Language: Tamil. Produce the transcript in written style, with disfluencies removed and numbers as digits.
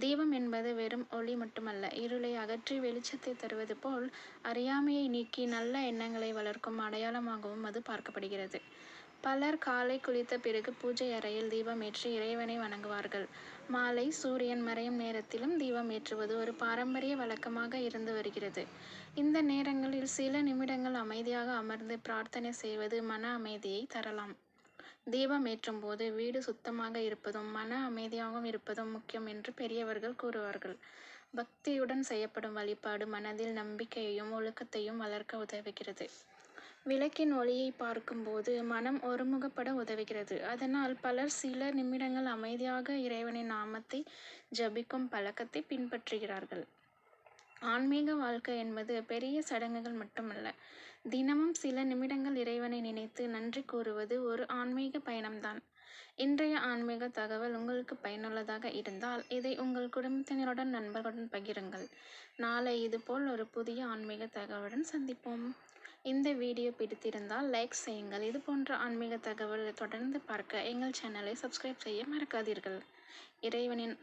தீபம் என்பது வெறும் ஒளி மட்டுமல்ல, இருளை அகற்றி வெளிச்சத்தை தருவது போல் அறியாமையை நீக்கி நல்ல எண்ணங்களை வளர்க்கும் அடையாளமாகவும் அது பார்க்கப்படுகிறது. பலர் காலை குளித்த பிறகு பூஜை அறையில் தீபம் ஏற்றி இறைவனை வணங்குவார்கள். மாலை சூரியன் மறையும் நேரத்திலும் தீபம் ஏற்றுவது ஒரு பாரம்பரிய வழக்கமாக இருந்து வருகிறது. இந்த நேரங்களில் சில நிமிடங்கள் அமைதியாக அமர்ந்து பிரார்த்தனை செய்வது மன அமைதியை தரலாம். தீபம் ஏற்றும் போது வீடு சுத்தமாக இருப்பதும் மன அமைதியாகவும் இருப்பதும் முக்கியம் என்று பெரியவர்கள் கூறுவார்கள். பக்தியுடன் செய்யப்படும் வழிபாடு மனதில் நம்பிக்கையையும் ஒழுக்கத்தையும் வளர்க்க உதவுகிறது. விளக்கின் ஒளியை பார்க்கும்போது மனம் ஒருமுகப்பட உதவுகிறது. அதனால் பலர் சில நிமிடங்கள் அமைதியாக இறைவனின் நாமத்தை ஜபிக்கும் பழக்கத்தை பின்பற்றுகிறார்கள். ஆன்மீக வாழ்க்கை என்பது பெரிய சடங்குகள் மட்டுமல்ல, தினமும் சில நிமிடங்கள் இறைவனை நினைத்து நன்றி கூறுவது ஒரு ஆன்மீக பயணம்தான். இன்றைய ஆன்மீக தகவல் உங்களுக்கு பயனுள்ளதாக இருந்தால் இதை உங்கள் குடும்பத்தினருடன் நண்பர்களுடன் பகிருங்கள். நாளை இதுபோல் ஒரு புதிய ஆன்மீக தகவலுடன் சந்திப்போம். இந்த வீடியோ பிடித்திருந்தால் லைக் செய்யுங்கள். இது போன்ற ஆன்மீக தகவலை தொடர்ந்து பார்க்க எங்கள் சேனலை சப்ஸ்கிரைப் செய்ய மறக்காதீர்கள். இறைவனின்